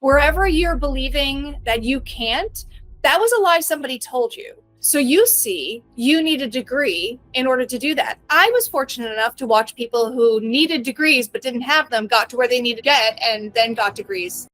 wherever you're believing that you can't, that was a lie somebody told you. So you see, you need a degree in order to do that. I was fortunate enough to watch people who needed degrees but didn't have them, got to where they needed to get, and then got degrees.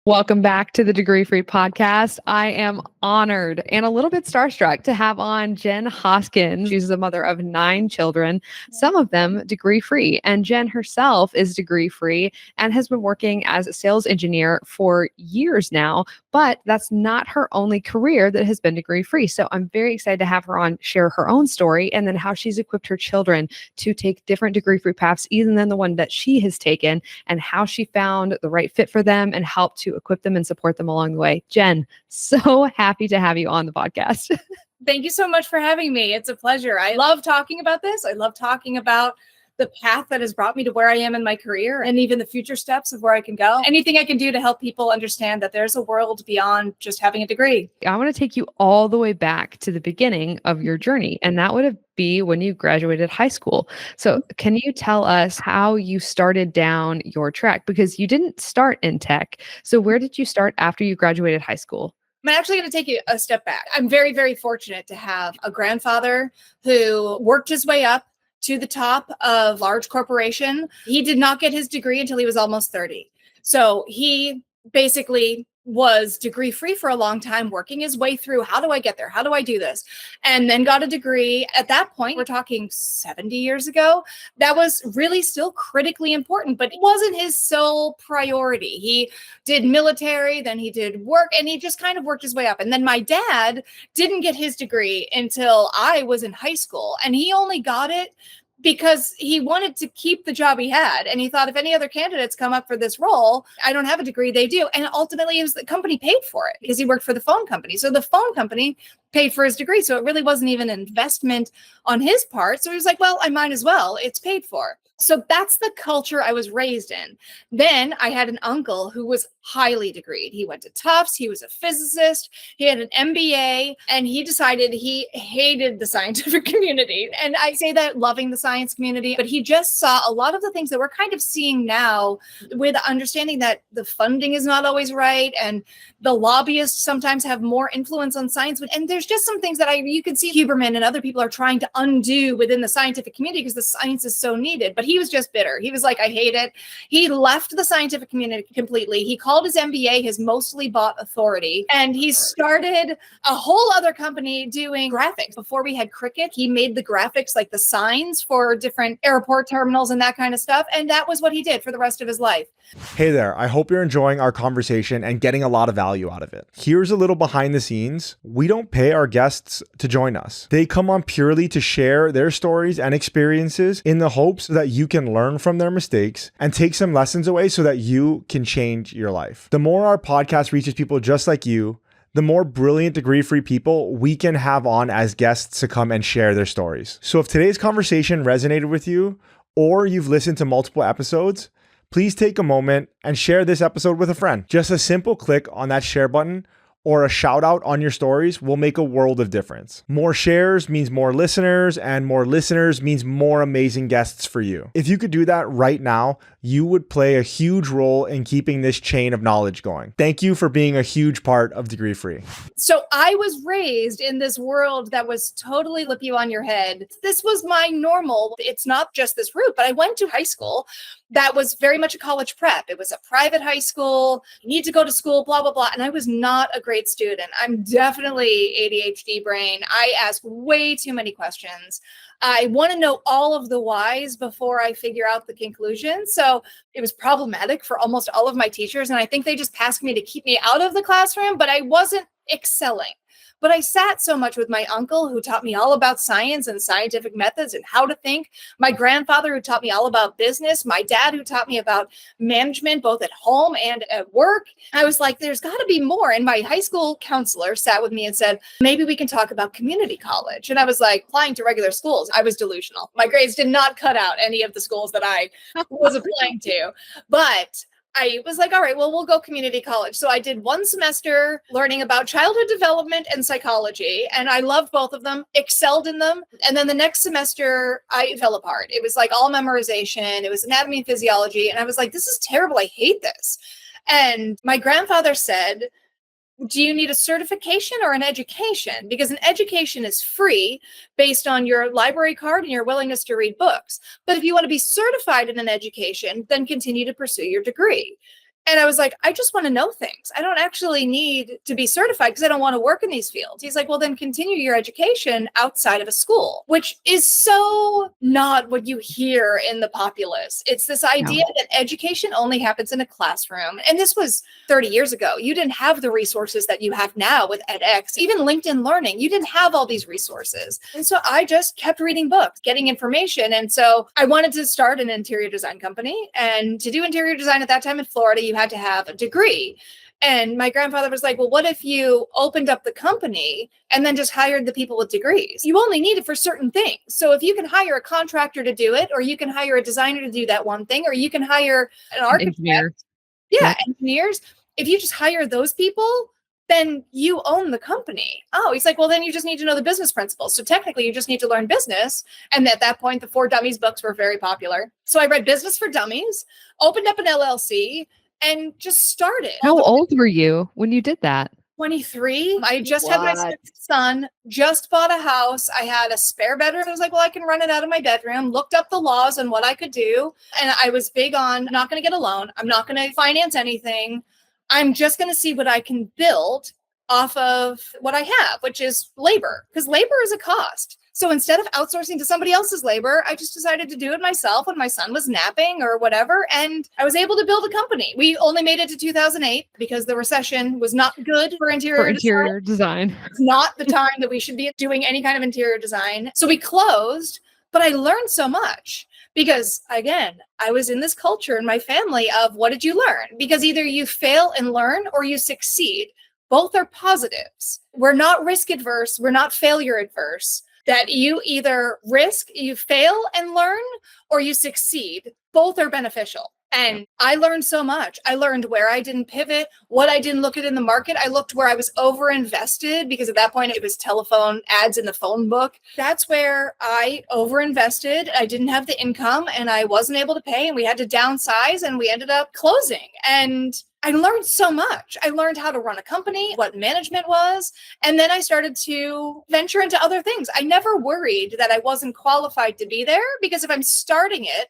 Welcome back to the Degree Free Podcast. I am honored and a little bit starstruck to have on Jenn Hoskins. She's the mother of 9 children, some of them degree free. And Jenn herself is degree free and has been working as a sales engineer for years now. But that's not her only career that has been degree free. So I'm very excited to have her on, share her own story, and then how she's equipped her children to take different degree free paths, even than the one that she has taken, and how she found the right fit for them and helped to equip them and support them along the way. Jenn, so happy to have you on the podcast. Thank you so much for having me. It's a pleasure. I love talking about this. I love talking about the path that has brought me to where I am in my career and even the future steps of where I can go. Anything I can do to help people understand that there's a world beyond just having a degree. I want to take you all the way back to the beginning of your journey, and that would be when you graduated high school. So can you tell us how you started down your track? Because you didn't start in tech. So where did you start after you graduated high school? I'm actually going to take you a step back. I'm very, very fortunate to have a grandfather who worked his way up to the top of large corporation. He did not get his degree until he was almost 30. So he basically was degree free for a long time, working his way through, how do I get there? How do I do this? And then got a degree. At that point, we're talking 70 years ago, that was really still critically important, but it wasn't his sole priority. He did military, then he did work, and he just kind of worked his way up. And then my dad didn't get his degree until I was in high school, and he only got it because he wanted to keep the job he had. And he thought, if any other candidates come up for this role, I don't have a degree, they do. And ultimately, it was the company paid for it because he worked for the phone company. So the phone company paid for his degree. So it really wasn't even an investment on his part. So he was like, well, I might as well. It's paid for. So that's the culture I was raised in. Then I had an uncle who was highly degreed. He went to Tufts. He was a physicist. He had an MBA, and he decided he hated the scientific community. And I say that loving the science community, but he just saw a lot of the things that we're kind of seeing now, with understanding that the funding is not always right, and the lobbyists sometimes have more influence on science. And there's just some things that you can see Huberman and other people are trying to undo within the scientific community because the science is so needed. But he was just bitter. He was like, I hate it. He left the scientific community completely. He called his MBA his mostly bought authority. And he started a whole other company doing graphics. Before we had Cricut, he made the graphics, like the signs for different airport terminals and that kind of stuff. And that was what he did for the rest of his life. Hey there, I hope you're enjoying our conversation and getting a lot of value out of it. Here's a little behind the scenes. We don't pay our guests to join us. They come on purely to share their stories and experiences in the hopes that you can learn from their mistakes and take some lessons away so that you can change your life. The more our podcast reaches people just like you, the more brilliant degree-free people we can have on as guests to come and share their stories. So if today's conversation resonated with you, or you've listened to multiple episodes, please take a moment and share this episode with a friend. Just a simple click on that share button or a shout out on your stories will make a world of difference. More shares means more listeners, and more listeners means more amazing guests for you. If you could do that right now, you would play a huge role in keeping this chain of knowledge going. Thank you for being a huge part of Degree Free. So I was raised in this world that was totally flip you on your head. This was my normal. It's not just this route, but I went to high school that was very much a college prep. It was a private high school. You need to go to school, blah, blah, blah. And I was not a great student. I'm definitely ADHD brain. I ask way too many questions. I want to know all of the whys before I figure out the conclusion. So it was problematic for almost all of my teachers. And I think they just passed me to keep me out of the classroom, but I wasn't excelling. But I sat so much with my uncle, who taught me all about science and scientific methods and how to think. My grandfather, who taught me all about business. My dad, who taught me about management, both at home and at work. I was like, there's got to be more. And my high school counselor sat with me and said, maybe we can talk about community college. And I was like, applying to regular schools. I was delusional. My grades did not cut out any of the schools that I was applying to. But I was like, all right, well, we'll go community college. So I did one semester learning about childhood development and psychology, and I loved both of them, excelled in them. And then the next semester, I fell apart. It was like all memorization. It was anatomy and physiology. And I was like, this is terrible. I hate this. And my grandfather said, do you need a certification or an education? Because an education is free based on your library card and your willingness to read books. But if you want to be certified in an education, then continue to pursue your degree. And I was like, I just want to know things. I don't actually need to be certified because I don't want to work in these fields. He's like, well, then continue your education outside of a school, which is so not what you hear in the populace. It's this idea that education only happens in a classroom. And this was 30 years ago. You didn't have the resources that you have now with edX, even LinkedIn Learning. You didn't have all these resources. And so I just kept reading books, getting information. And so I wanted to start an interior design company. And to do interior design at that time in Florida, you had to have a degree. And my grandfather was like, well, what if you opened up the company and then just hired the people with degrees? You only need it for certain things. So if you can hire a contractor to do it, or you can hire a designer to do that one thing, or you can hire an architect. Engineer. Engineers. If you just hire those people, then you own the company. Oh, he's like, well, then you just need to know the business principles. So technically you just need to learn business. And at that point, the For Dummies books were very popular. So I read Business for Dummies, opened up an LLC, and just started. How old were you when you did that? 23. I just had my sixth son, just bought a house. I had a spare bedroom. I was like, well, I can run it out of my bedroom, looked up the laws and what I could do. And I was big on, I'm not going to get a loan. I'm not going to finance anything. I'm just going to see what I can build off of what I have, which is labor, because labor is a cost. So instead of outsourcing to somebody else's labor, I just decided to do it myself when my son was napping or whatever. And I was able to build a company. We only made it to 2008 because the recession was not good for interior design. It's not the time that we should be doing any kind of interior design. So we closed, but I learned so much. Because again, I was in this culture in my family of what did you learn? Because either you fail and learn or you succeed. Both are positives. We're not risk adverse. We're not failure adverse. That you either risk, you fail and learn, or you succeed. Both are beneficial. And I learned so much. I learned where I didn't pivot, what I didn't look at in the market. I looked where I was overinvested because at that point it was telephone ads in the phone book. That's where I overinvested. I didn't have the income and I wasn't able to pay and we had to downsize and we ended up closing. And I learned so much. I learned how to run a company, what management was, and then I started to venture into other things. I never worried that I wasn't qualified to be there because if I'm starting it,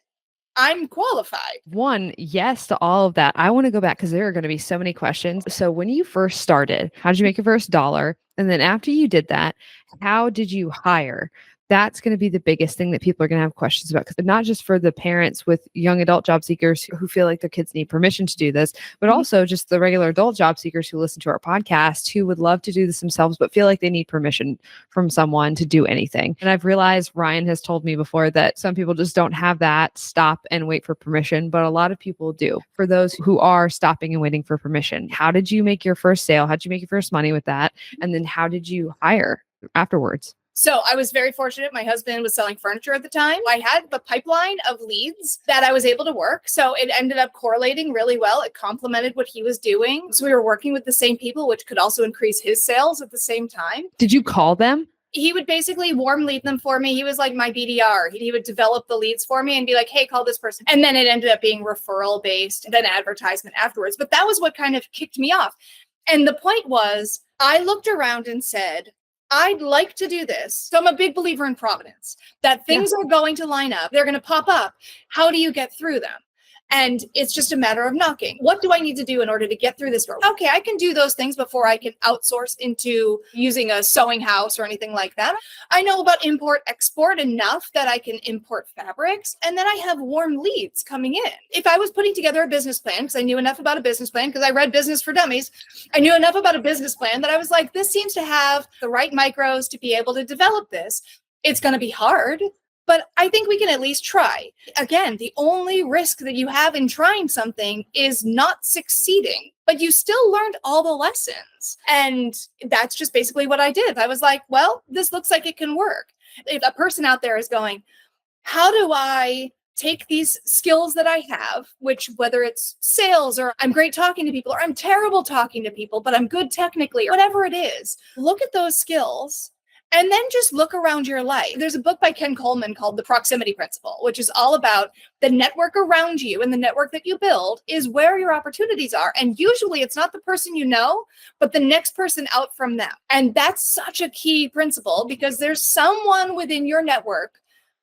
I'm qualified. One, yes to all of that. I want to go back because there are going to be so many questions. So when you first started, how did you make your first dollar? And then after you did that, how did you hire? That's going to be the biggest thing that people are going to have questions about, because not just for the parents with young adult job seekers who feel like their kids need permission to do this, but also just the regular adult job seekers who listen to our podcast who would love to do this themselves, but feel like they need permission from someone to do anything. And I've realized Ryan has told me before that some people just don't have that stop and wait for permission, but a lot of people do. For those who are stopping and waiting for permission, how did you make your first sale? How did you make your first money with that? And then how did you hire afterwards? So I was very fortunate. My husband was selling furniture at the time. I had the pipeline of leads that I was able to work. So it ended up correlating really well. It complemented what he was doing. So we were working with the same people, which could also increase his sales at the same time. Did you call them? He would basically warm lead them for me. He was like my BDR. He would develop the leads for me and be like, hey, call this person. And then it ended up being referral based, then advertisement afterwards. But that was what kind of kicked me off. And the point was, I looked around and said, I'd like to do this. So I'm a big believer in providence, that things are going to line up. They're going to pop up. How do you get through them? And it's just a matter of knocking. What do I need to do in order to get through this door? Okay, I can do those things before I can outsource into using a sewing house or anything like that. I know about import, export enough that I can import fabrics. And then I have warm leads coming in. If I was putting together a business plan, because I knew enough about a business plan, because I read Business for Dummies, I knew enough about a business plan that I was like, this seems to have the right micros to be able to develop this. It's going to be hard, but I think we can at least try. Again, the only risk that you have in trying something is not succeeding, but you still learned all the lessons. And that's just basically what I did. I was like, well, this looks like it can work. If a person out there is going, how do I take these skills that I have, which whether it's sales or I'm great talking to people or I'm terrible talking to people, but I'm good technically, or whatever it is, look at those skills and then just look around your life. There's a book by Ken Coleman called The Proximity Principle, which is all about the network around you, and the network that you build is where your opportunities are. And usually it's not the person you know, but the next person out from them. And that's such a key principle because there's someone within your network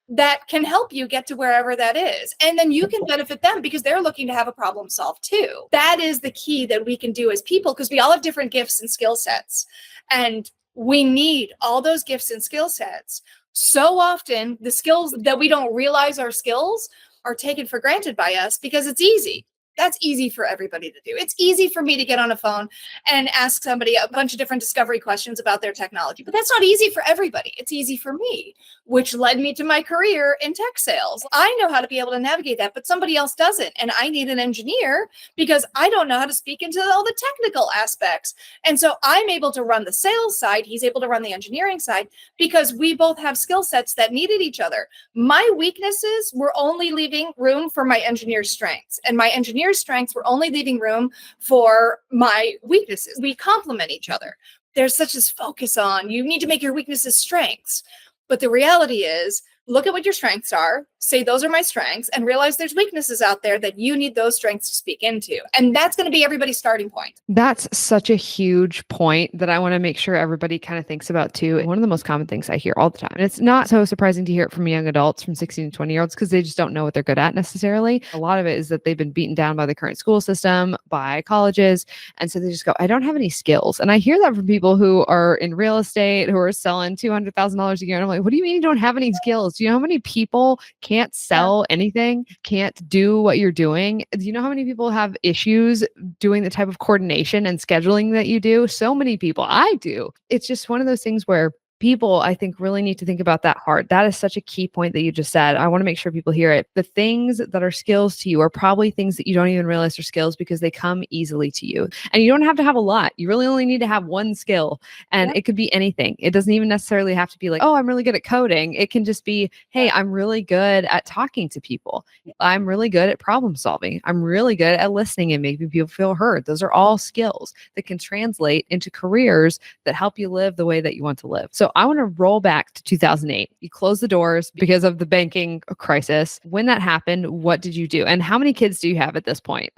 that can help you get to wherever that is. And then you can benefit them because they're looking to have a problem solved too. That is the key that we can do as people, because we all have different gifts and skill sets. And we need all those gifts and skill sets. So often the skills that we don't realize are skills are taken for granted by us because it's easy. That's easy for everybody to do. It's easy for me to get on a phone and ask somebody a bunch of different discovery questions about their technology, but that's not easy for everybody. It's easy for me, which led me to my career in tech sales. I know how to be able to navigate that, but somebody else doesn't. And I need an engineer because I don't know how to speak into all the technical aspects. And so I'm able to run the sales side. He's able to run the engineering side because we both have skill sets that needed each other. My weaknesses were only leaving room for my engineer's strengths, and my engineer's strengths were only leaving room for my weaknesses. We complement each other. There's such this focus on you need to make your weaknesses strengths. But the reality is, look at what your strengths are, say those are my strengths, and realize there's weaknesses out there that you need those strengths to speak into. And that's going to be everybody's starting point. That's such a huge point that I want to make sure everybody kind of thinks about too. One of the most common things I hear all the time, and it's not so surprising to hear it from young adults, from 16 to 20-year-olds, because they just don't know what they're good at necessarily. A lot of it is that they've been beaten down by the current school system, by colleges. And so they just go, I don't have any skills. And I hear that from people who are in real estate, who are selling $200,000 a year. And I'm like, what do you mean you don't have any skills? Do you know how many people can't sell anything, can't do what you're doing? Do you know how many people have issues doing the type of coordination and scheduling that you do? So many people. I do. It's just one of those things where people, I think, really need to think about that hard. That is such a key point that you just said. I want to make sure people hear it. The things that are skills to you are probably things that you don't even realize are skills because they come easily to you. And you don't have to have a lot. You really only need to have one skill. And it could be anything. It doesn't even necessarily have to be like, oh, I'm really good at coding. It can just be, hey, I'm really good at talking to people. I'm really good at problem solving. I'm really good at listening and making people feel heard. Those are all skills that can translate into careers that help you live the way that you want to live. So I want to roll back to 2008. You closed the doors because of the banking crisis. When that happened, what did you do? And how many kids do you have at this point?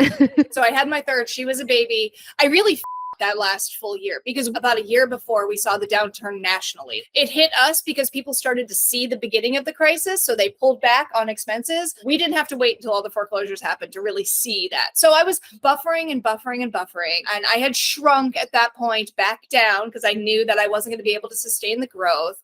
So I had my third. She was a baby. I really that last full year because about a year before we saw the downturn nationally. It hit us because people started to see the beginning of the crisis. So they pulled back on expenses. We didn't have to wait until all the foreclosures happened to really see that. So I was buffering and buffering and buffering. And I had shrunk at that point back down because I knew that I wasn't going to be able to sustain the growth.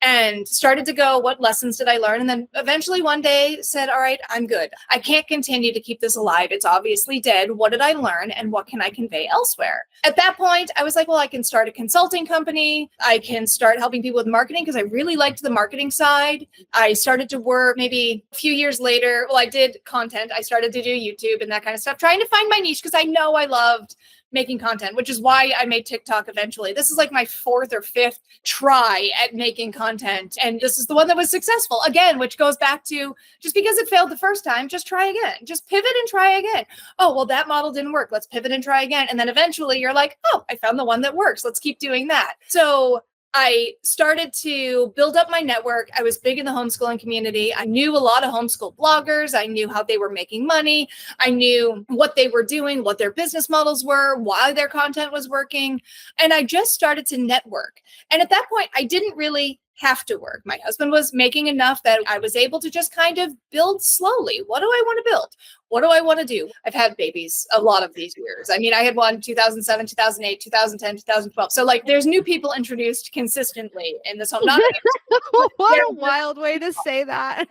And started to go, what lessons did I learn? And then eventually one day said, all right, I'm good. I can't continue to keep this alive. It's obviously dead. What did I learn? And what can I convey elsewhere? At that point, I was like, well, I can start a consulting company. I can start helping people with marketing because I really liked the marketing side. I started to work maybe a few years later. Well, I did content. I started to do YouTube and that kind of stuff, trying to find my niche because I know I loved making content, which is why I made TikTok eventually. This is like my fourth or fifth try at making content. And this is the one that was successful again, which goes back to just because it failed the first time, just try again, just pivot and try again. Oh, well, that model didn't work. Let's pivot and try again. And then eventually you're like, oh, I found the one that works. Let's keep doing that. So I started to build up my network. I was big in the homeschooling community. I knew a lot of homeschool bloggers. I knew how they were making money. I knew what they were doing, what their business models were, why their content was working. And I just started to network. And at that point, I didn't really have to work. My husband was making enough that I was able to just kind of build slowly. What do I want to build? What do I want to do? I've had babies a lot of these years. I mean, I had one 2007, 2008, 2010, 2012. So like there's new people introduced consistently in this home. Not what a wild way to say that.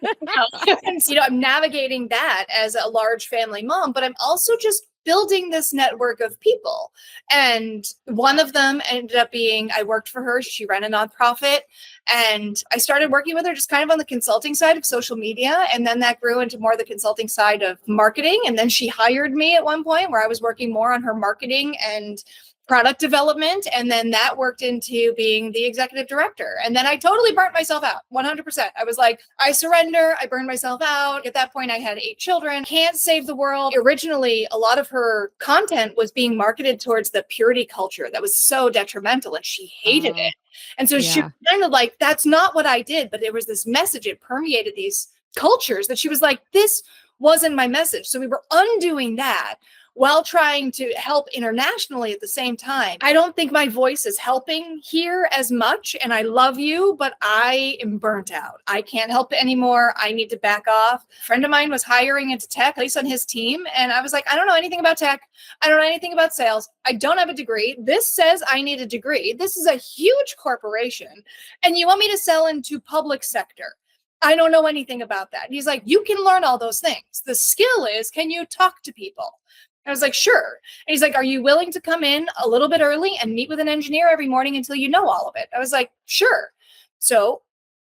And, I'm navigating that as a large family mom, but I'm also just building this network of people. And one of them ended up being, I worked for her. She ran a nonprofit. And I started working with her just kind of on the consulting side of social media. And then that grew into more the consulting side of marketing. And then she hired me at one point where I was working more on her marketing and product development. And then that worked into being the executive director. And then I totally burnt myself out 100%. I was like, I surrender. I burned myself out. At that point, I had 8 children. Can't save the world. Originally, a lot of her content was being marketed towards the purity culture that was so detrimental, and she hated it. And so she was kind of like, that's not what I did. But there was this message. It permeated these cultures that she was like, this wasn't my message. So we were undoing that while trying to help internationally at the same time. I don't think my voice is helping here as much. And I love you, but I am burnt out. I can't help it anymore. I need to back off. A friend of mine was hiring into tech, at least on his team. And I was like, I don't know anything about tech. I don't know anything about sales. I don't have a degree. This says I need a degree. This is a huge corporation. And you want me to sell into public sector. I don't know anything about that. And he's like, you can learn all those things. The skill is, can you talk to people? I was like, sure. And he's like, are you willing to come in a little bit early and meet with an engineer every morning until you know all of it? I was like, sure. So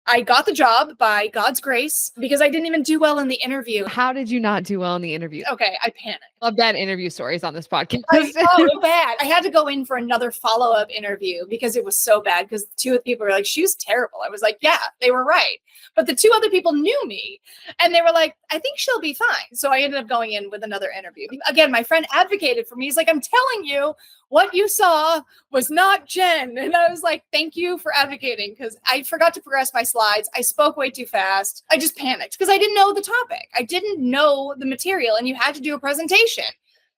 I got the job by God's grace because I didn't even do well in the interview. How did you not do well in the interview? Okay, I panicked. Love bad interview stories on this podcast. So bad. I had to go in for another follow-up interview because it was so bad, because 2 of the people were like, she was terrible. I was like, yeah, they were right. But the 2 other people knew me and they were like, I think she'll be fine. So I ended up going in with another interview. Again, my friend advocated for me. He's like, I'm telling you, what you saw was not Jenn. And I was like, thank you for advocating, because I forgot to progress my slides. I spoke way too fast. I just panicked because I didn't know the topic. I didn't know the material, and you had to do a presentation,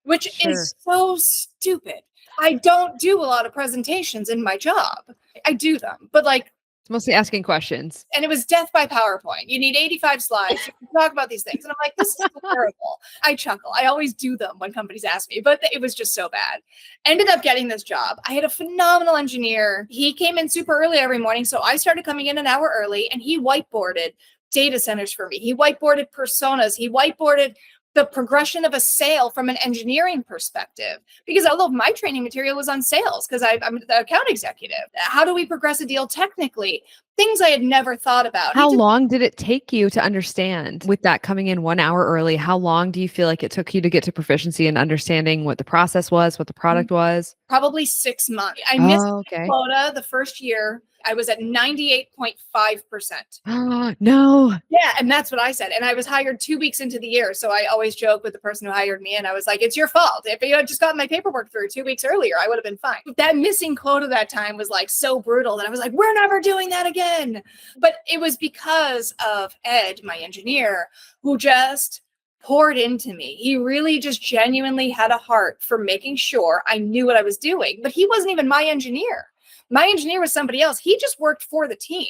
which is so stupid. I don't do a lot of presentations in my job. I do them, but like, mostly asking questions. And it was death by PowerPoint. You need 85 slides to talk about these things. And I'm like, this is terrible. I chuckle. I always do them when companies ask me, but it was just so bad. Ended up getting this job. I had a phenomenal engineer. He came in super early every morning. So I started coming in an hour early, and he whiteboarded data centers for me. He whiteboarded personas. He whiteboarded the progression of a sale from an engineering perspective, because all of my training material was on sales because I'm the account executive. How do we progress a deal technically? Things I had never thought about. How long did it take you to understand, with that coming in 1 hour early? How long do you feel like it took you to get to proficiency and understanding what the process was, what the product was? Probably 6 months. I missed the quota the first year. I was at 98.5%. No. Yeah. And that's what I said. And I was hired 2 weeks into the year. So I always joke with the person who hired me, and I was like, it's your fault. If you had just gotten my paperwork through 2 weeks earlier, I would have been fine. That missing quota that time was like so brutal that I was like, we're never doing that again. But it was because of Ed, my engineer, who just poured into me. He really just genuinely had a heart for making sure I knew what I was doing. But he wasn't even my engineer. My engineer was somebody else. He just worked for the team,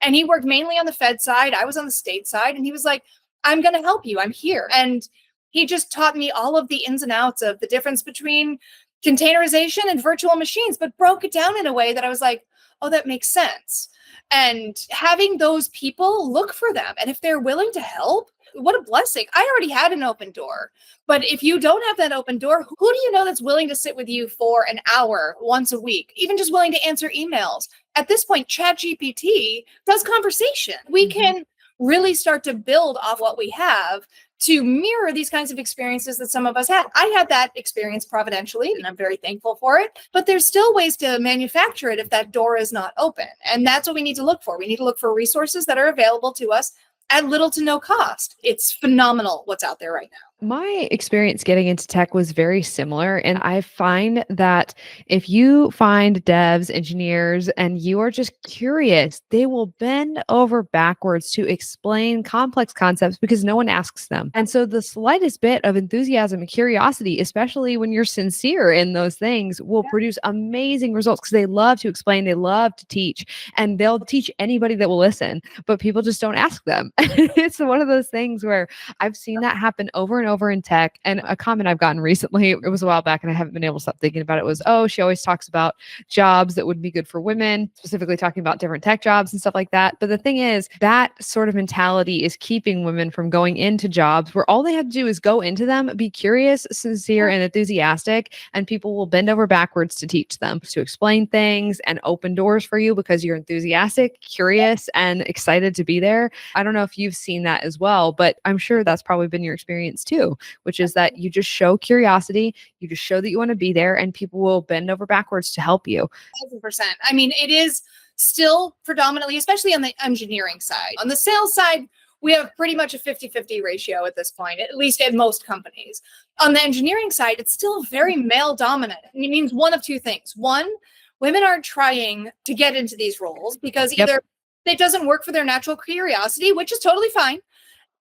and he worked mainly on the Fed side. I was on the state side, and he was like, I'm going to help you. I'm here. And he just taught me all of the ins and outs of the difference between containerization and virtual machines, but broke it down in a way that I was like, oh, that makes sense. And having those people, look for them. And if they're willing to help, what a blessing. I already had an open door. But if you don't have that open door, who do you know that's willing to sit with you for an hour once a week, even just willing to answer emails? At this point, ChatGPT does conversation. We can really start to build off what we have to mirror these kinds of experiences that some of us had. I had that experience providentially, and I'm very thankful for it, but there's still ways to manufacture it if that door is not open. And that's what we need to look for. We need to look for resources that are available to us at little to no cost. It's phenomenal what's out there right now. My experience getting into tech was very similar. And I find that if you find devs, engineers, and you are just curious, they will bend over backwards to explain complex concepts because no one asks them. And so the slightest bit of enthusiasm and curiosity, especially when you're sincere in those things, will produce amazing results because they love to explain, they love to teach, and they'll teach anybody that will listen, but people just don't ask them. It's one of those things where I've seen that happen over and over in tech. And a comment I've gotten recently, it was a while back and I haven't been able to stop thinking about it, was, oh, she always talks about jobs that would be good for women, specifically talking about different tech jobs and stuff like that. But the thing is, that sort of mentality is keeping women from going into jobs where all they have to do is go into them, be curious, sincere, and enthusiastic, and people will bend over backwards to teach them, to explain things and open doors for you because you're enthusiastic, curious, and excited to be there. I don't know if you've seen that as well, but I'm sure that's probably been your experience too. too, which is that you just show curiosity, you just show that you want to be there, and people will bend over backwards to help you. 1,000%. I mean, it is still predominantly, especially on the engineering side. On the sales side, we have pretty much a 50-50 ratio at this point, at least at most companies. On the engineering side, it's still very male dominant. And it means one of two things. One, women are trying to get into these roles because either it doesn't work for their natural curiosity, which is totally fine,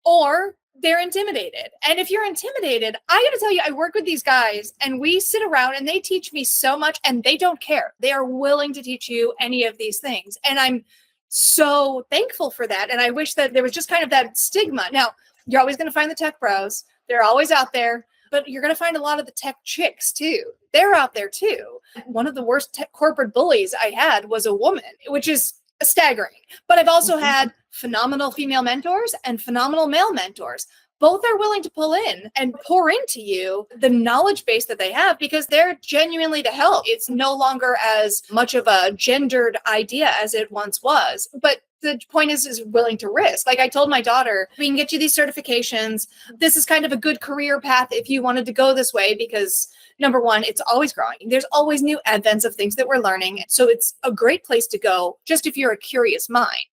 or they're intimidated. And if you're intimidated, I got to tell you, I work with these guys and we sit around and they teach me so much and they don't care. They are willing to teach you any of these things. And I'm so thankful for that. And I wish that there was just kind of that stigma. Now, you're always going to find the tech bros. They're always out there, but you're going to find a lot of the tech chicks too. They're out there too. One of the worst tech corporate bullies I had was a woman, which is staggering. But I've also had phenomenal female mentors and phenomenal male mentors. Both are willing to pull in and pour into you the knowledge base that they have because they're genuinely to help. It's no longer as much of a gendered idea as it once was. But the point is willing to risk. Like I told my daughter, we can get you these certifications. This is kind of a good career path if you wanted to go this way because number one, it's always growing. There's always new advents of things that we're learning. So it's a great place to go just if you're a curious mind.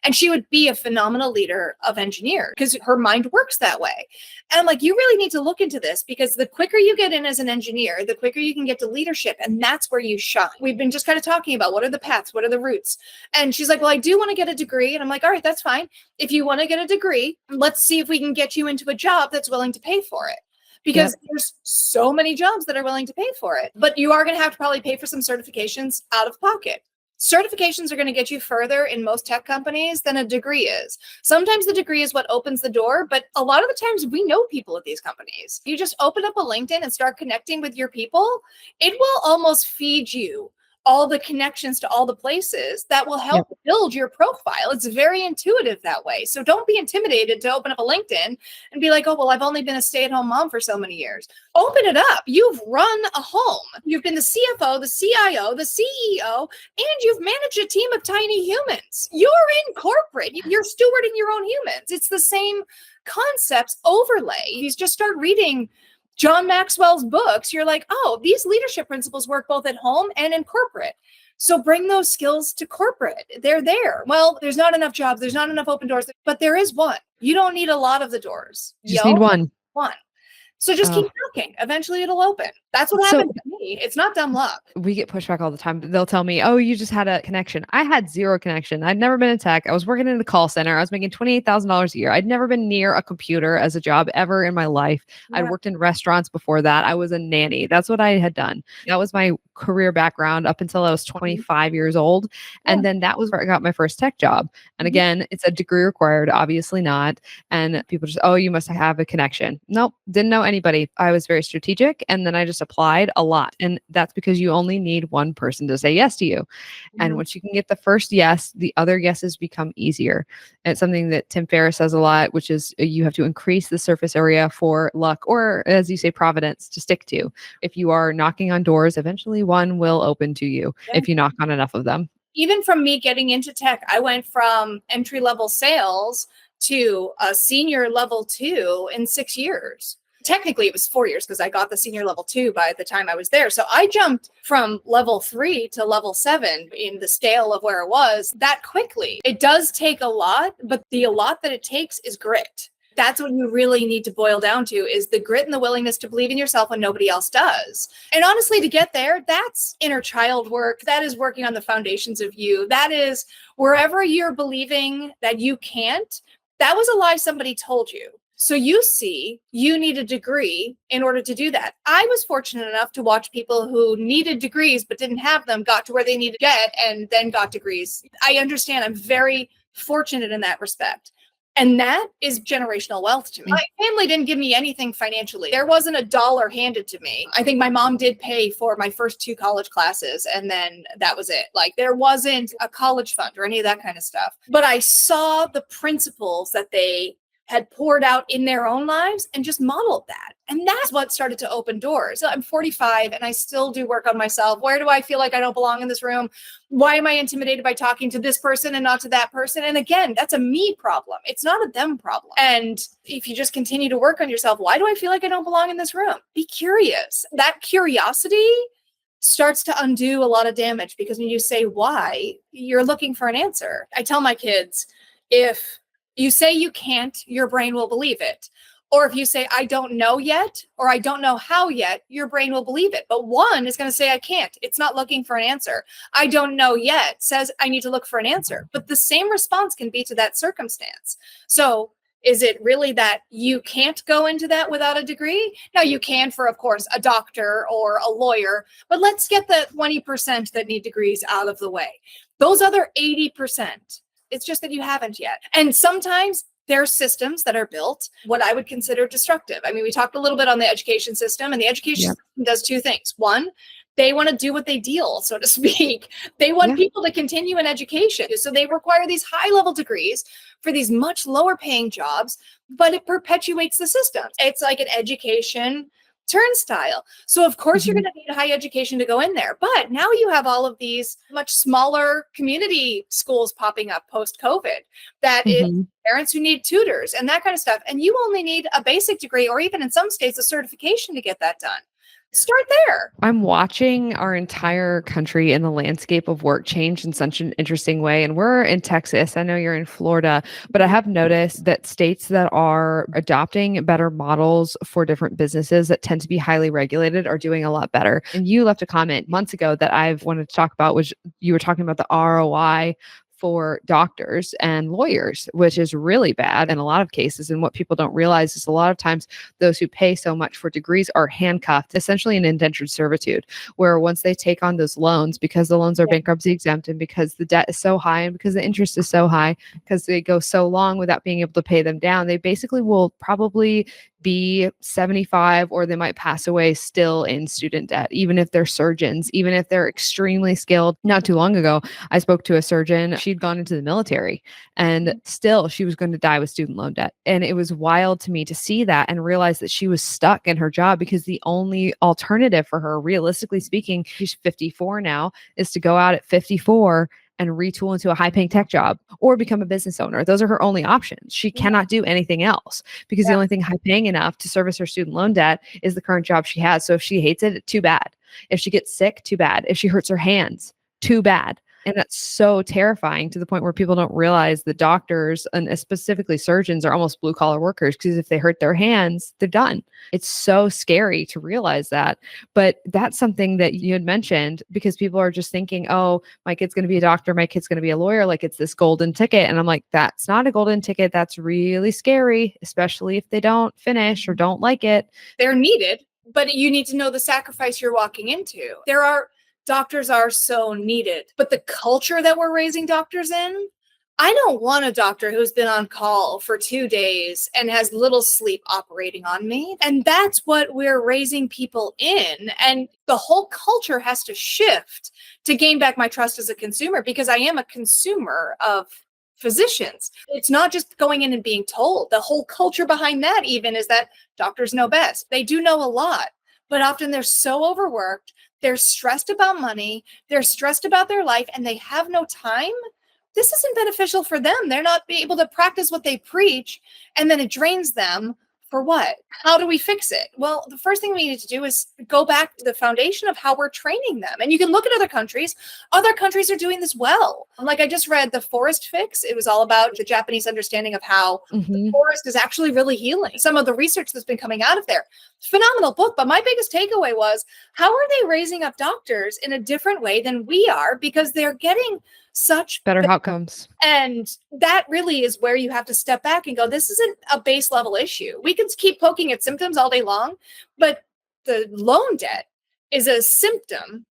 And she would be a phenomenal leader of engineers because her mind works that way. And I'm like, you really need to look into this because the quicker you get in as an engineer, the quicker you can get to leadership. And that's where you shine. We've been just kind of talking about what are the paths, what are the routes. And she's like, well, I do want to get a degree. And I'm like, all right, that's fine. If you want to get a degree, let's see if we can get you into a job that's willing to pay for it. Because there's so many jobs that are willing to pay for it. But you are going to have to probably pay for some certifications out of pocket. Certifications are going to get you further in most tech companies than a degree is. Sometimes the degree is what opens the door, but a lot of the times we know people at these companies. You just open up a LinkedIn and start connecting with your people. It will almost feed you all the connections to all the places that will help build your profile. It's very intuitive that way. So don't be intimidated to open up a LinkedIn and be like, oh, well, I've only been a stay-at-home mom for so many years. Open it up. You've run a home. You've been the CFO, the CIO, the CEO, and you've managed a team of tiny humans. You're in corporate. You're stewarding your own humans. It's the same concepts overlay. You just start reading John Maxwell's books, you're like, oh, these leadership principles work both at home and in corporate. So bring those skills to corporate. They're there. Well, there's not enough jobs. There's not enough open doors, but there is one. You don't need a lot of the doors. You just need one. So just keep knocking. Eventually it'll open. That's what happened to me. It's not dumb luck. We get pushback all the time. They'll tell me, oh, you just had a connection. I had zero connection. I'd never been in tech. I was working in the call center. I was making $28,000 a year. I'd never been near a computer as a job ever in my life. Yeah. I'd worked in restaurants before that. I was a nanny. That's what I had done. That was my career background up until I was 25 years old. And then that was where I got my first tech job. And again, it's a degree required, obviously not. And people just, oh, you must have a connection. Nope. Didn't know anybody. I was very strategic. And then I just applied a lot. And that's because you only need one person to say yes to you. And once you can get the first yes, the other yeses become easier. And it's something that Tim Ferriss says a lot, which is you have to increase the surface area for luck, or as you say, providence to stick to. If you are knocking on doors, eventually one will open to you if you knock on enough of them. Even from me getting into tech, I went from entry-level sales to a senior level 2 in 6 years. Technically, it was 4 years because I got the senior level 2 by the time I was there. So I jumped from level 3 to level 7 in the scale of where it was that quickly. It does take a lot, but a lot that it takes is grit. That's what you really need to boil down to is the grit and the willingness to believe in yourself when nobody else does. And honestly, to get there, that's inner child work. That is working on the foundations of you. That is wherever you're believing that you can't, that was a lie somebody told you. So you see, you need a degree in order to do that. I was fortunate enough to watch people who needed degrees but didn't have them, got to where they needed to get, and then got degrees. I understand. I'm very fortunate in that respect. And that is generational wealth to me. My family didn't give me anything financially. There wasn't a dollar handed to me. I think my mom did pay for my first 2 college classes, and then that was it. Like there wasn't a college fund or any of that kind of stuff. But I saw the principles that they had poured out in their own lives and just modeled that. And that's what started to open doors. So I'm 45 and I still do work on myself. Where do I feel like I don't belong in this room? Why am I intimidated by talking to this person and not to that person? And again, that's a me problem. It's not a them problem. And if you just continue to work on yourself, why do I feel like I don't belong in this room? Be curious. That curiosity starts to undo a lot of damage, because when you say why, you're looking for an answer. I tell my kids, if you say you can't, your brain will believe it. Or if you say, I don't know yet, or I don't know how yet, your brain will believe it. But one is going to say, I can't. It's not looking for an answer. I don't know yet says, I need to look for an answer. But the same response can be to that circumstance. So is it really that you can't go into that without a degree? No, you can for, of course, a doctor or a lawyer. But let's get the 20% that need degrees out of the way. Those other 80%, it's just that you haven't yet. And sometimes there are systems that are built what I would consider destructive. I mean, we talked a little bit on the education system, and the education system does two things. One, they want to do what they deal, so to speak. They want people to continue in education. So they require these high-level degrees for these much lower paying jobs, but it perpetuates the system. It's like an education turnstile. So of course you're going to need a high education to go in there. But now you have all of these much smaller community schools popping up post-COVID that is parents who need tutors and that kind of stuff. And you only need a basic degree, or even in some states, a certification to get that done. Start there. I'm watching our entire country and the landscape of work change in such an interesting way. And we're in Texas. I know you're in Florida, but I have noticed that states that are adopting better models for different businesses that tend to be highly regulated are doing a lot better. And you left a comment months ago that I've wanted to talk about, which you were talking about the ROI for doctors and lawyers, which is really bad in a lot of cases. And what people don't realize is a lot of times those who pay so much for degrees are handcuffed, essentially in indentured servitude, where once they take on those loans, because the loans are bankruptcy exempt and because the debt is so high and because the interest is so high, because they go so long without being able to pay them down, they basically will probably be 75, or they might pass away still in student debt, even if they're surgeons, even if they're extremely skilled. Not too long ago, I spoke to a surgeon. She'd gone into the military and still she was going to die with student loan debt. And it was wild to me to see that and realize that she was stuck in her job because the only alternative for her, realistically speaking, she's 54 now, is to go out at 54 and retool into a high-paying tech job or become a business owner. Those are her only options. She cannot do anything else because the only thing high-paying enough to service her student loan debt is the current job she has. So if she hates it, too bad. If she gets sick, too bad. If she hurts her hands, too bad. And that's so terrifying to the point where people don't realize the doctors and specifically surgeons are almost blue collar workers, because if they hurt their hands, they're done. It's so scary to realize that. But that's something that you had mentioned, because people are just thinking, oh, my kid's going to be a doctor, my kid's going to be a lawyer, like it's this golden ticket. And I'm like, that's not a golden ticket. That's really scary, especially if they don't finish or don't like it. They're needed, but you need to know the sacrifice you're walking into. Doctors are so needed, but the culture that we're raising doctors in, I don't want a doctor who's been on call for 2 days and has little sleep operating on me. And that's what we're raising people in. And the whole culture has to shift to gain back my trust as a consumer, because I am a consumer of physicians. It's not just going in and being told. The whole culture behind that even is that doctors know best. They do know a lot, but often they're so overworked. They're stressed about money. They're stressed about their life, and they have no time. This isn't beneficial for them. They're not able to practice what they preach, and then it drains them for what? How do we fix it? Well, the first thing we need to do is go back to the foundation of how we're training them. And you can look at other countries. Other countries are doing this well. Like I just read The Forest Fix. It was all about the Japanese understanding of how the forest is actually really healing. Some of the research that's been coming out of there. Phenomenal book. But my biggest takeaway was, how are they raising up doctors in a different way than we are? Because they're getting such better outcomes. And that really is where you have to step back and go, this isn't a base level issue. We can keep poking at symptoms all day long, but the loan debt is a symptom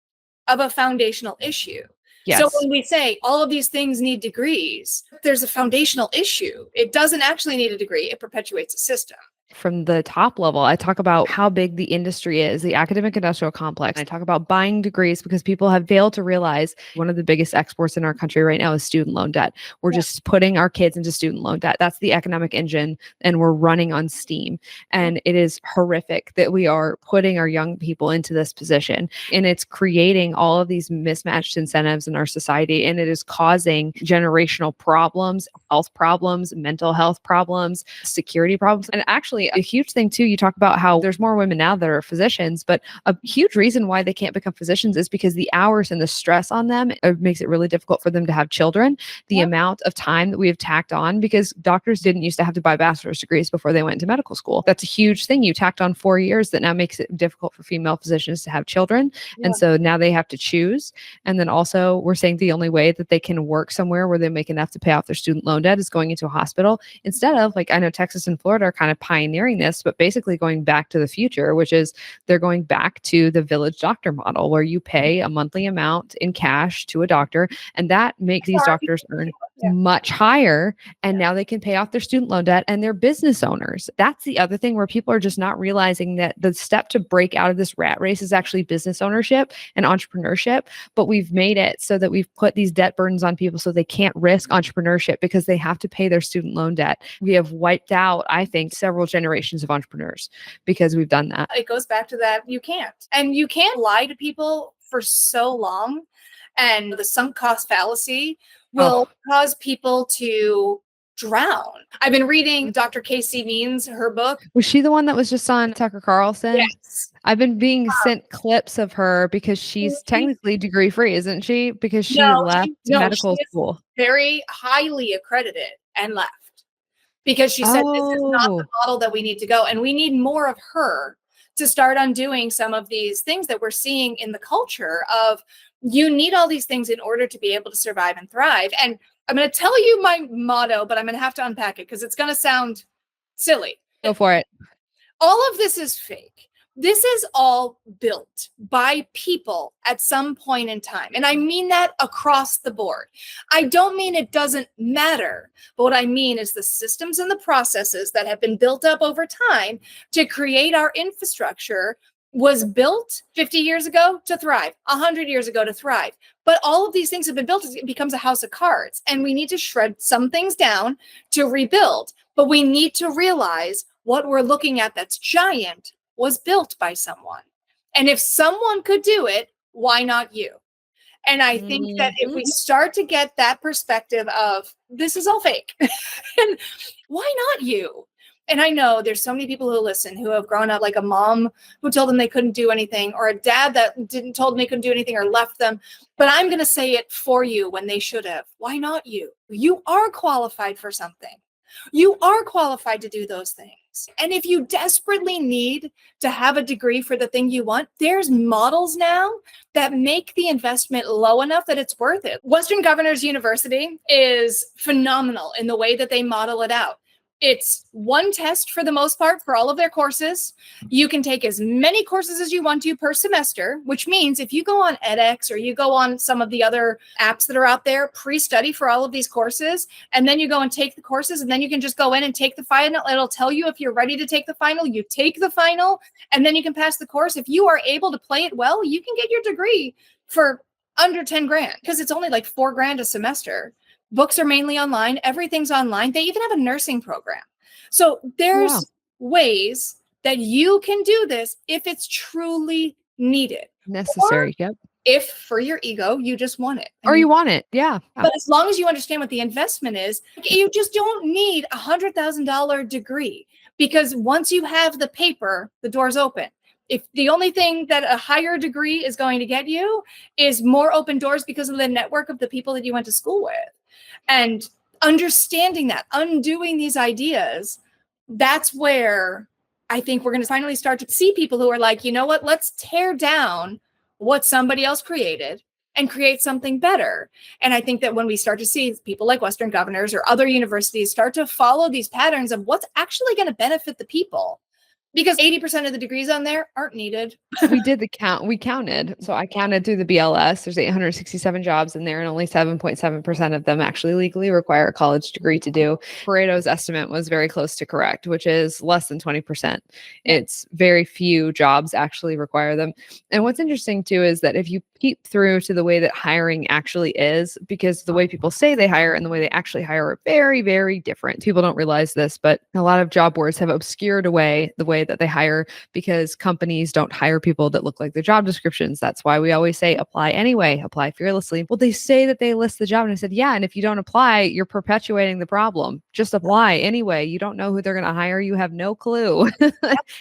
of a foundational issue. Yes. So when we say all of these things need degrees, there's a foundational issue. It doesn't actually need a degree. It perpetuates a system. from the top level. I talk about how big the industry is, the academic industrial complex. I talk about buying degrees because people have failed to realize one of the biggest exports in our country right now is student loan debt. We're just putting our kids into student loan debt. That's the economic engine, and we're running on steam. And it is horrific that we are putting our young people into this position. And it's creating all of these mismatched incentives in our society. And it is causing generational problems, health problems, mental health problems, security problems. And actually, a huge thing too, you talk about how there's more women now that are physicians, but a huge reason why they can't become physicians is because the hours and the stress on them makes it really difficult for them to have children. The amount of time that we have tacked on, because doctors didn't used to have to buy bachelor's degrees before they went into medical school. That's a huge thing. You tacked on 4 years that now makes it difficult for female physicians to have children. And so now they have to choose. And then also we're saying the only way that they can work somewhere where they make enough to pay off their student loan debt is going into a hospital, instead of, like, I know Texas and Florida are kind of pioneering this, but basically going back to the future, which is they're going back to the village doctor model where you pay a monthly amount in cash to a doctor, and that makes these doctors earn much higher. And now they can pay off their student loan debt, and they're business owners. That's the other thing where people are just not realizing that the step to break out of this rat race is actually business ownership and entrepreneurship. But we've made it so that we've put these debt burdens on people so they can't risk entrepreneurship because they have to pay their student loan debt. We have wiped out, I think, several generations of entrepreneurs because we've done that. It goes back to that. You can't. And you can't lie to people for so long. And the sunk cost fallacy will cause people to drown. I've been reading Dr. Casey Means, her book. Was she the one that was just on Tucker Carlson? Yes. I've been being sent clips of her because she's technically degree free, isn't she? Because she left medical school. Very highly accredited and left because she said this is not the model that we need to go. And we need more of her to start undoing some of these things that we're seeing in the culture of you need all these things in order to be able to survive and thrive. And I'm going to tell you my motto, but I'm going to have to unpack it because it's going to sound silly. Go for it. All of this is fake. This is all built by people at some point in time. And I mean that across the board. I don't mean it doesn't matter, but what I mean is the systems and the processes that have been built up over time to create our infrastructure was built 50 years ago to thrive, 100 years ago to thrive. But all of these things have been built, it becomes a house of cards. And we need to shred some things down to rebuild. But we need to realize what we're looking at that's giant was built by someone. And if someone could do it, why not you? And I think that if we start to get that perspective of this is all fake, and why not you? And I know there's so many people who listen who have grown up like a mom who told them they couldn't do anything, or a dad that told them they couldn't do anything or left them. But I'm going to say it for you when they should have. Why not you? You are qualified for something. You are qualified to do those things. And if you desperately need to have a degree for the thing you want, there's models now that make the investment low enough that it's worth it. Western Governors University is phenomenal in the way that they model it out. It's one test for the most part for all of their courses. You can take as many courses as you want to per semester, which means if you go on edX or you go on some of the other apps that are out there, pre-study for all of these courses, and then you go and take the courses, and then you can just go in and take the final. It'll tell you if you're ready to take the final, you take the final, and then you can pass the course. If you are able to play it well, you can get your degree for under 10 grand because it's only like $4,000 a semester. Books are mainly online. Everything's online. They even have a nursing program. So there's ways that you can do this if it's truly needed. Necessary. Or yep. If for your ego, you just want it. Or you want it. Yeah. But as long as you understand what the investment is, you just don't need a $100,000 degree because once you have the paper, the door's open. If the only thing that a higher degree is going to get you is more open doors because of the network of the people that you went to school with. And understanding that, undoing these ideas, that's where I think we're going to finally start to see people who are like, you know what, let's tear down what somebody else created and create something better. And I think that when we start to see people like Western Governors or other universities start to follow these patterns of what's actually going to benefit the people, Because 80% of the degrees on there aren't needed. We did the count. We counted. So I counted through the BLS. There's 867 jobs in there, and only 7.7% of them actually legally require a college degree to do. Pareto's estimate was very close to correct, which is less than 20%. It's very few jobs actually require them. And what's interesting too is that if you peep through to the way that hiring actually is, because the way people say they hire and the way they actually hire are very, very different. People don't realize this, but a lot of job boards have obscured away the way that they hire because companies don't hire people that look like their job descriptions. That's why we always say apply anyway, apply fearlessly. Well, they say that they list the job, and I said, yeah, and if you don't apply, you're perpetuating the problem. Just apply anyway. You don't know who they're going to hire. You have no clue.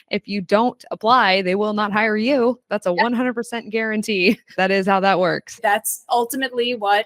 If you don't apply, they will not hire you. That's a 100% guarantee. That is how that works. That's ultimately what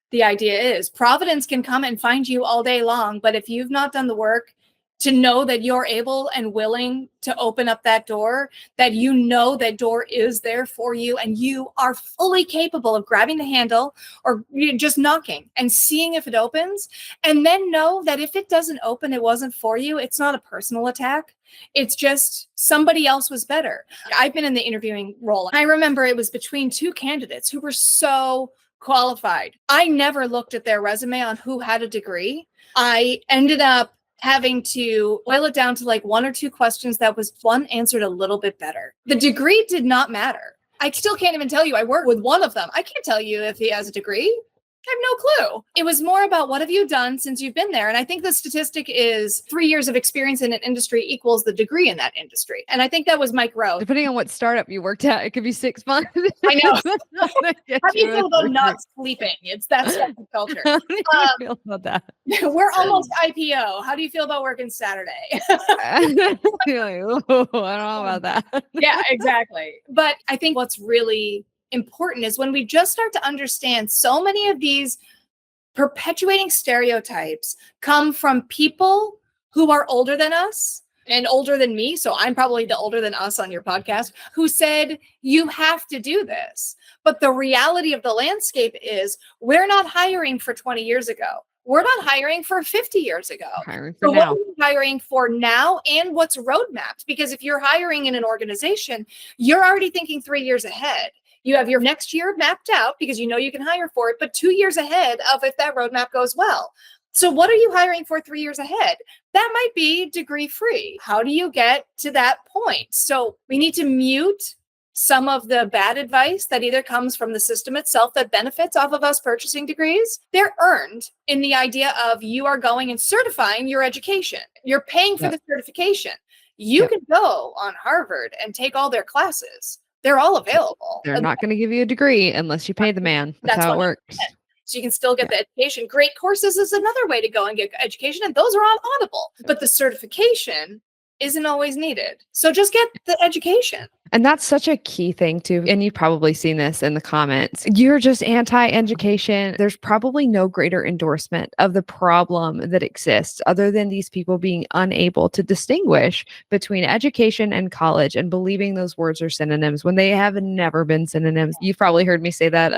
the idea is. Providence can come and find you all day long, but if you've not done the work to know that you're able and willing to open up that door, that you know that door is there for you and you are fully capable of grabbing the handle or just knocking and seeing if it opens, and then know that if it doesn't open, it wasn't for you. It's not a personal attack. It's just somebody else was better. I've been in the interviewing role. I remember it was between two candidates who were so qualified. I never looked at their resume on who had a degree. I ended up having to boil it down to like one or two questions that was one answered a little bit better. The degree did not matter. I still can't even tell you. I worked with one of them. I can't tell you if he has a degree. I have no clue. It was more about what have you done since you've been there? And I think the statistic is 3 years of experience in an industry equals the degree in that industry. And I think that was Mike Rowe. Depending on what startup you worked at, it could be 6 months. I know. How do you feel about not sleeping? It's that stuff of culture. How do you feel about that? We're almost IPO. How do you feel about working Saturday? You're like, oh, I don't know about that. Yeah, exactly. But I think what's really important is when we just start to understand so many of these perpetuating stereotypes come from people who are older than us and older than me. So I'm probably the older than us on your podcast, who said, you have to do this. But the reality of the landscape is we're not hiring for 20 years ago. We're not hiring for 50 years ago. Hiring for so now. what are we hiring for now and what's roadmapped? Because if you're hiring in an organization, you're already thinking 3 years ahead. You have your next year mapped out because you know you can hire for it, but 2 years ahead of if that roadmap goes well. So what are you hiring for 3 years ahead? That might be degree free. How do you get to that point? So we need to mute some of the bad advice that either comes from the system itself that benefits off of us purchasing degrees. They're earned in the idea of you are going and certifying your education. You're paying for the certification. You can go on Harvard and take all their classes. They're all available. They're not going to give you a degree unless you pay the man. That's how it works. So you can still get the education. Great courses is another way to go and get education, and those are all Audible. But the certification isn't always needed. So just get the education. And that's such a key thing too. And you've probably seen this in the comments. You're just anti-education. There's probably no greater endorsement of the problem that exists other than these people being unable to distinguish between education and college and believing those words are synonyms when they have never been synonyms. You've probably heard me say that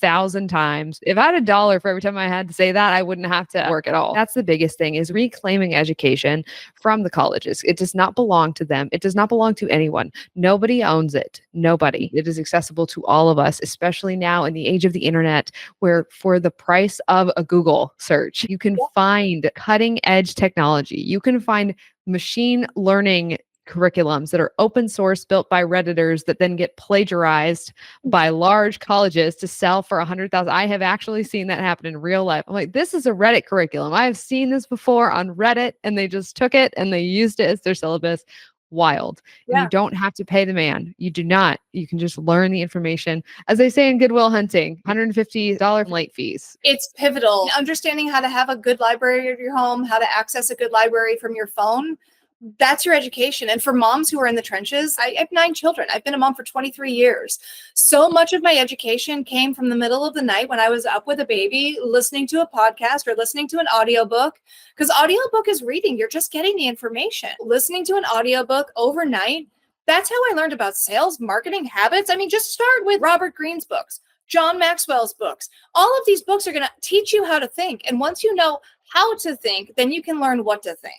1,000 times. If I had $1 for every time I had to say that, I wouldn't have to work at all. That's the biggest thing, is reclaiming education from the colleges. It does not belong to them. It does not belong to anyone. Nobody owns it. Nobody. It is accessible to all of us, especially now in the age of the internet, where for the price of a Google search, you can find cutting edge technology. You can find machine learning curriculums that are open source, built by Redditors that then get plagiarized by large colleges to sell for 100,000. I have actually seen that happen in real life. I'm like, this is a Reddit curriculum. I have seen this before on Reddit, and they just took it and they used it as their syllabus. Wild. Yeah. You don't have to pay the man. You do not. You can just learn the information. As they say in Goodwill Hunting, $150 late fees. It's pivotal. Understanding how to have a good library at your home, how to access a good library from your phone. That's your education. And for moms who are in the trenches, I have 9 children. I've been a mom for 23 years. So much of my education came from the middle of the night when I was up with a baby, listening to a podcast or listening to an audiobook. Because audiobook is reading. You're just getting the information. Listening to an audiobook overnight, that's how I learned about sales, marketing, habits. I mean, just start with Robert Greene's books, John Maxwell's books. All of these books are going to teach you how to think. And once you know how to think, then you can learn what to think.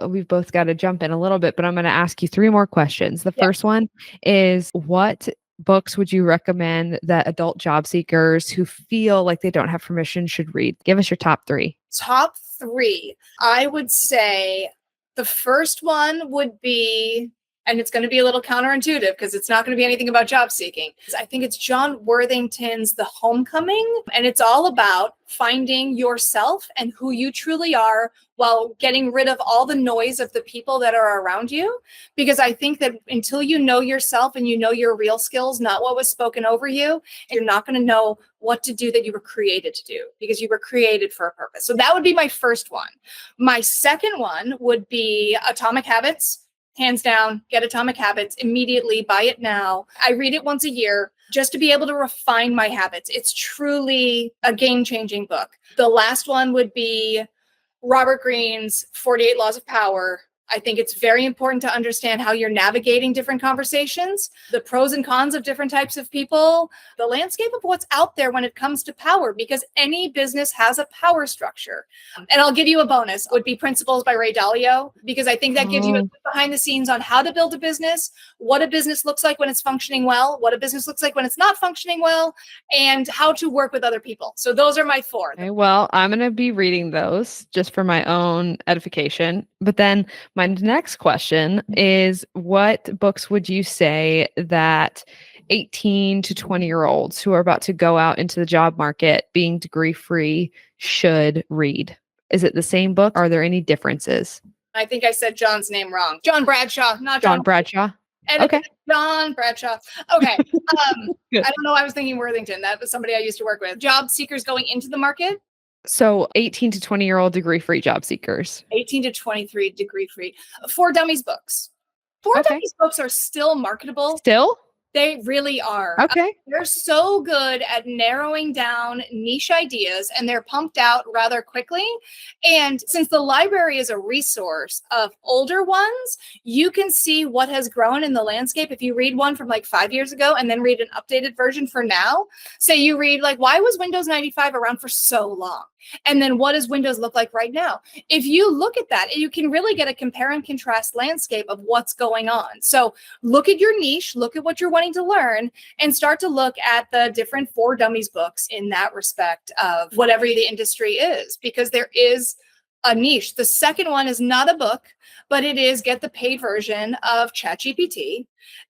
we've both got to jump in a little bit, but I'm going to ask you 3 more questions. The first one is, what books would you recommend that adult job seekers who feel like they don't have permission should read? Give us your top 3. Top 3. I would say the first one would be, and it's going to be a little counterintuitive because it's not going to be anything about job seeking. I think it's John Worthington's The Homecoming, and it's all about finding yourself and who you truly are while getting rid of all the noise of the people that are around you. Because I think that until you know yourself and you know your real skills, not what was spoken over you, you're not going to know what to do that you were created to do, because you were created for a purpose. So that would be my first one. My second one would be Atomic Habits. Hands down, get Atomic Habits immediately, buy it now. I read it once a year just to be able to refine my habits. It's truly a game-changing book. The last one would be Robert Greene's 48 Laws of Power. I think it's very important to understand how you're navigating different conversations, the pros and cons of different types of people, the landscape of what's out there when it comes to power, because any business has a power structure. And I'll give you a bonus, would be Principles by Ray Dalio, because I think that gives you a behind the scenes on how to build a business, what a business looks like when it's functioning well, what a business looks like when it's not functioning well, and how to work with other people. So those are my 4. Okay, well, I'm going to be reading those just for my own edification. But then my next question is, what books would you say that 18 to 20-year-olds who are about to go out into the job market being degree-free should read? Is it the same book? Are there any differences? I think I said John's name wrong. John Bradshaw, not John Bradshaw. Okay. John Bradshaw. Okay. I don't know. I was thinking Worthington. That was somebody I used to work with. Job seekers going into the market. So 18 to 20-year-old degree-free job seekers. 18 to 23 degree-free. 4 Dummies books. 4 Dummies books are still marketable. Still? They really are. Okay. They're so good at narrowing down niche ideas, and they're pumped out rather quickly. And since the library is a resource of older ones, you can see what has grown in the landscape. If you read one from like 5 years ago and then read an updated version for now, say you read like, why was Windows 95 around for so long? And then what does Windows look like right now? If you look at that, you can really get a compare and contrast landscape of what's going on. So look at your niche, look at what you're wanting to learn, and start to look at the different 4 Dummies books in that respect of whatever the industry is, because there is a niche. The second one is not a book, but it is get the paid version of ChatGPT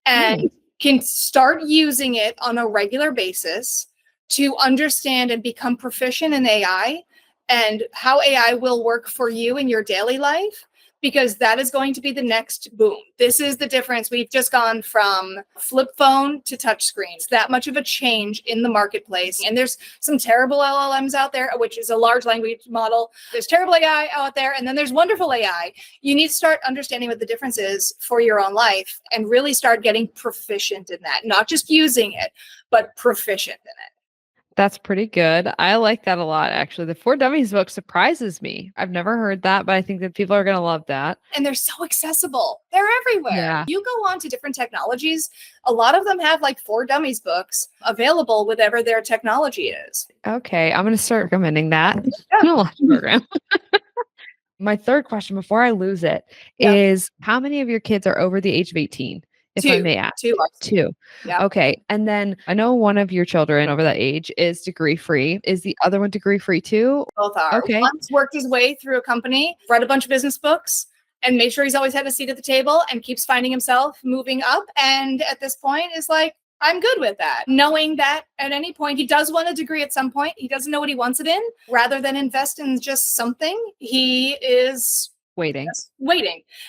and can start using it on a regular basis to understand and become proficient in AI and how AI will work for you in your daily life, because that is going to be the next boom. This is the difference. We've just gone from flip phone to touch screens. That much of a change in the marketplace. And there's some terrible LLMs out there, which is a large language model. There's terrible AI out there, and then there's wonderful AI. You need to start understanding what the difference is for your own life and really start getting proficient in that. Not just using it, but proficient in it. That's pretty good. I like that a lot, actually. The 4 Dummies book surprises me. I've never heard that, but I think that people are going to love that. And they're so accessible. They're everywhere. Yeah. You go on to different technologies. A lot of them have like 4 Dummies books available, whatever their technology is. Okay. I'm going to start recommending that. I'm gonna launch a program. My third question before I lose it is, how many of your kids are over the age of 18? If I may ask. 2. Yeah. Okay. And then I know one of your children over that age is degree free. Is the other one degree free too? Both are. Okay. One's worked his way through a company, read a bunch of business books, and made sure he's always had a seat at the table and keeps finding himself moving up. And at this point is like, I'm good with that. Knowing that at any point, he does want a degree at some point. He doesn't know what he wants it in. Rather than invest in just something, he is waiting.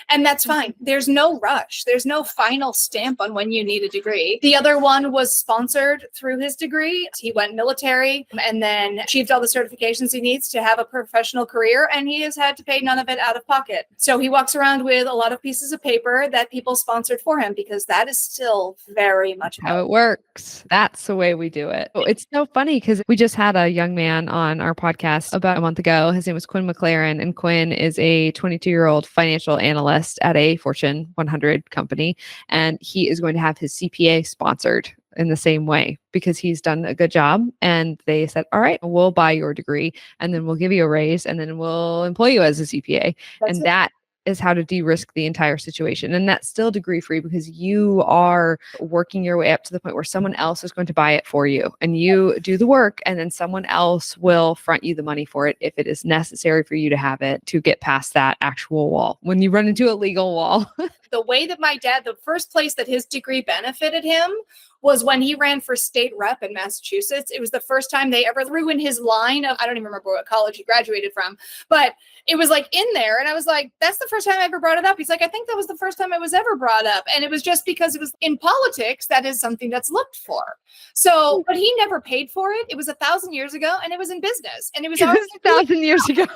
And that's fine. There's no rush. There's no final stamp on when you need a degree. The other one was sponsored through his degree. He went military and then achieved all the certifications he needs to have a professional career. And he has had to pay none of it out of pocket. So he walks around with a lot of pieces of paper that people sponsored for him, because that is still very much how it works. That's the way we do it. It's so funny because we just had a young man on our podcast about a month ago. His name was Quinn McLaren, and Quinn is a 22-year-old financial analyst at a Fortune 100 company. And he is going to have his CPA sponsored in the same way because he's done a good job. And they said, all right, we'll buy your degree and then we'll give you a raise and then we'll employ you as a CPA. That is how to de-risk the entire situation. And that's still degree free because you are working your way up to the point where someone else is going to buy it for you and you do the work, and then someone else will front you the money for it if it is necessary for you to have it to get past that actual wall. When you run into a legal wall. The way that my dad, the first place that his degree benefited him was when he ran for state rep in Massachusetts. It was the first time they ever threw in his line of, I don't even remember what college he graduated from, but it was like in there. And I was like, that's the first time I ever brought it up. He's like, I think that was the first time it was ever brought up. And it was just because it was in politics, that is something that's looked for. So, but he never paid for it. It was 1,000 years ago and it was in business and it was 1,000 years ago.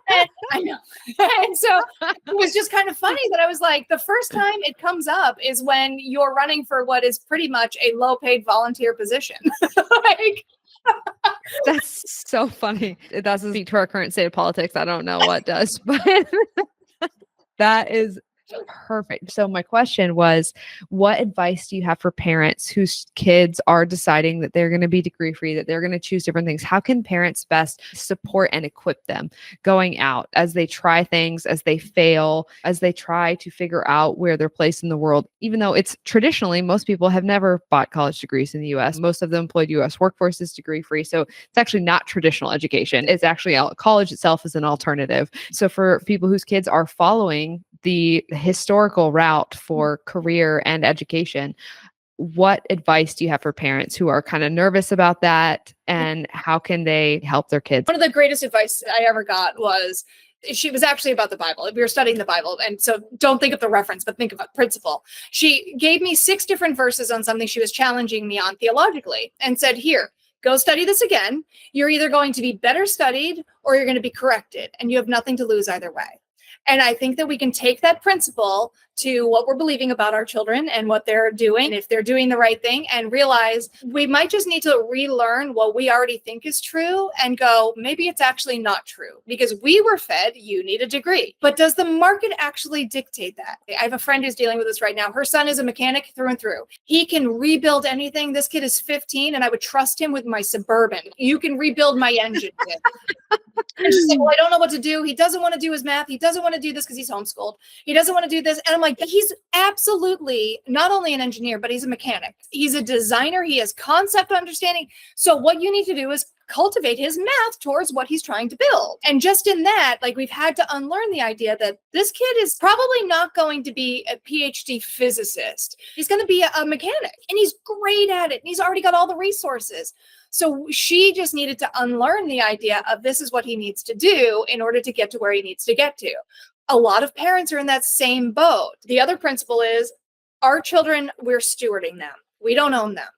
and, I know. And so it was just kind of funny that I was like, the first time it comes up is when you're running for what is pretty much a low paid volunteer position. Like, that's so funny. It doesn't speak to our current state of politics. I don't know what does, but that is perfect. So my question was, what advice do you have for parents whose kids are deciding that they're going to be degree free, that they're going to choose different things? How can parents best support and equip them going out as they try things, as they fail, as they try to figure out where their place in the world, even though it's traditionally, most people have never bought college degrees in the US. Most of the employed US workforce is degree free. So it's actually not traditional education. It's actually college itself is an alternative. So for people whose kids are following the historical route for career and education, what advice do you have for parents who are kind of nervous about that, and how can they help their kids? One of the greatest advice I ever got was, she was actually about the Bible. We were studying the Bible. And so don't think of the reference, but think of a principle. She gave me 6 different verses on something she was challenging me on theologically and said, here, go study this again. You're either going to be better studied or you're going to be corrected, and you have nothing to lose either way. And I think that we can take that principle to what we're believing about our children and what they're doing, if they're doing the right thing, and realize we might just need to relearn what we already think is true and go, maybe it's actually not true because we were fed, you need a degree. But does the market actually dictate that? I have a friend who's dealing with this right now. Her son is a mechanic through and through. He can rebuild anything. This kid is 15 and I would trust him with my Suburban. You can rebuild my engine. And she's like, well, I don't know what to do. He doesn't want to do his math. He doesn't want to do this because he's homeschooled. He doesn't want to do this. And I'm like, he's absolutely not only an engineer, but he's a mechanic. He's a designer. He has concept understanding. So what you need to do is cultivate his math towards what he's trying to build. And just in that, like, we've had to unlearn the idea that this kid is probably not going to be a PhD physicist. He's going to be a mechanic, and he's great at it. And he's already got all the resources. So she just needed to unlearn the idea of this is what he needs to do in order to get to where he needs to get to. A lot of parents are in that same boat. The other principle is our children, we're stewarding them. We don't own them.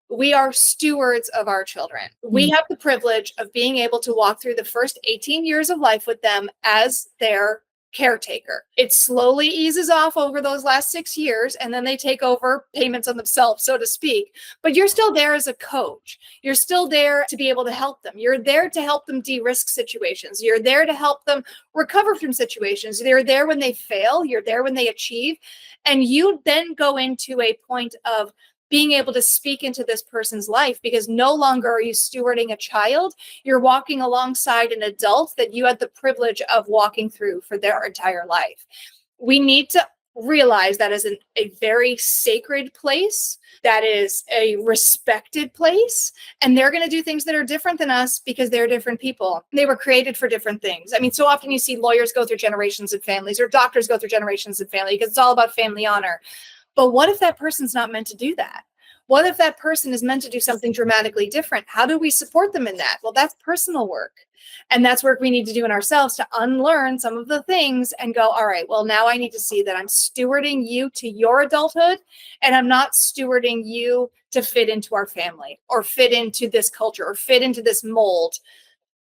We are stewards of our children. We have the privilege of being able to walk through the first 18 years of life with them as their caretaker. It slowly eases off over those last 6 years, and then they take over payments on themselves, so to speak. But you're still there as a coach. You're still there to be able to help them. You're there to help them de-risk situations. You're there to help them recover from situations. You're there when they fail. You're there when they achieve. And you then go into a point of being able to speak into this person's life, because no longer are you stewarding a child. You're walking alongside an adult that you had the privilege of walking through for their entire life. We need to realize that is a very sacred place, that is a respected place, and they're going to do things that are different than us because they're different people. They were created for different things. I mean, so often you see lawyers go through generations of families, or doctors go through generations of family, because it's all about family honor. But what if that person's not meant to do that? What if that person is meant to do something dramatically different? How do we support them in that? Well, that's personal work. And that's work we need to do in ourselves to unlearn some of the things and go, all right, well, now I need to see that I'm stewarding you to your adulthood, and I'm not stewarding you to fit into our family or fit into this culture or fit into this mold.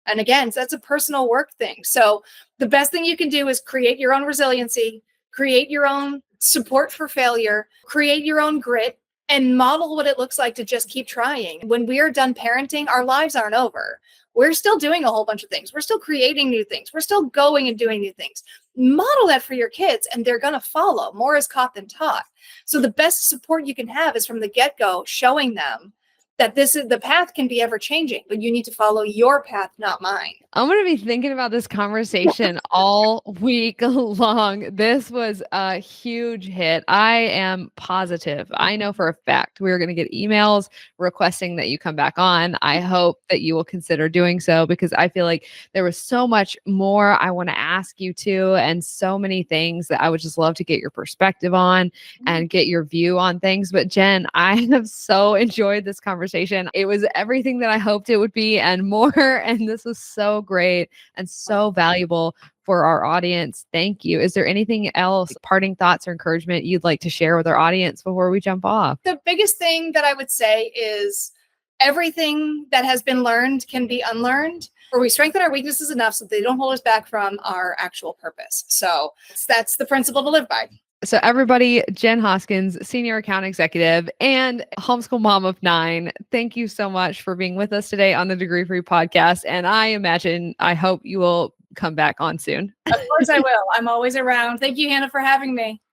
And again, that's a personal work thing. So the best thing you can do is create your own resiliency, create your own support for failure, create your own grit, and model what it looks like to just keep trying. When we are done parenting, our lives aren't over. We're still doing a whole bunch of things. We're still creating new things. We're still going and doing new things. Model that for your kids, and they're going to follow. More is caught than taught. So the best support you can have is from the get-go, showing them that the path can be ever changing, but you need to follow your path, not mine. I'm going to be thinking about this conversation all week long. This was a huge hit. I am positive. I know for a fact we're going to get emails requesting that you come back on. I hope that you will consider doing so, because I feel like there was so much more I want to ask you to, and so many things that I would just love to get your perspective on and get your view on things. But Jenn, I have so enjoyed this conversation. It was everything that I hoped it would be and more. And this was so great and so valuable for our audience. Thank you. Is there anything else, parting thoughts or encouragement you'd like to share with our audience before we jump off? The biggest thing that I would say is everything that has been learned can be unlearned, or we strengthen our weaknesses enough so they don't hold us back from our actual purpose. So that's the principle to live by. So everybody, Jenn Hoskins, Senior Account Executive and homeschool mom of 9, thank you so much for being with us today on the Degree Free podcast. And I hope you will come back on soon. Of course I will. I'm always around. Thank you, Hannah, for having me.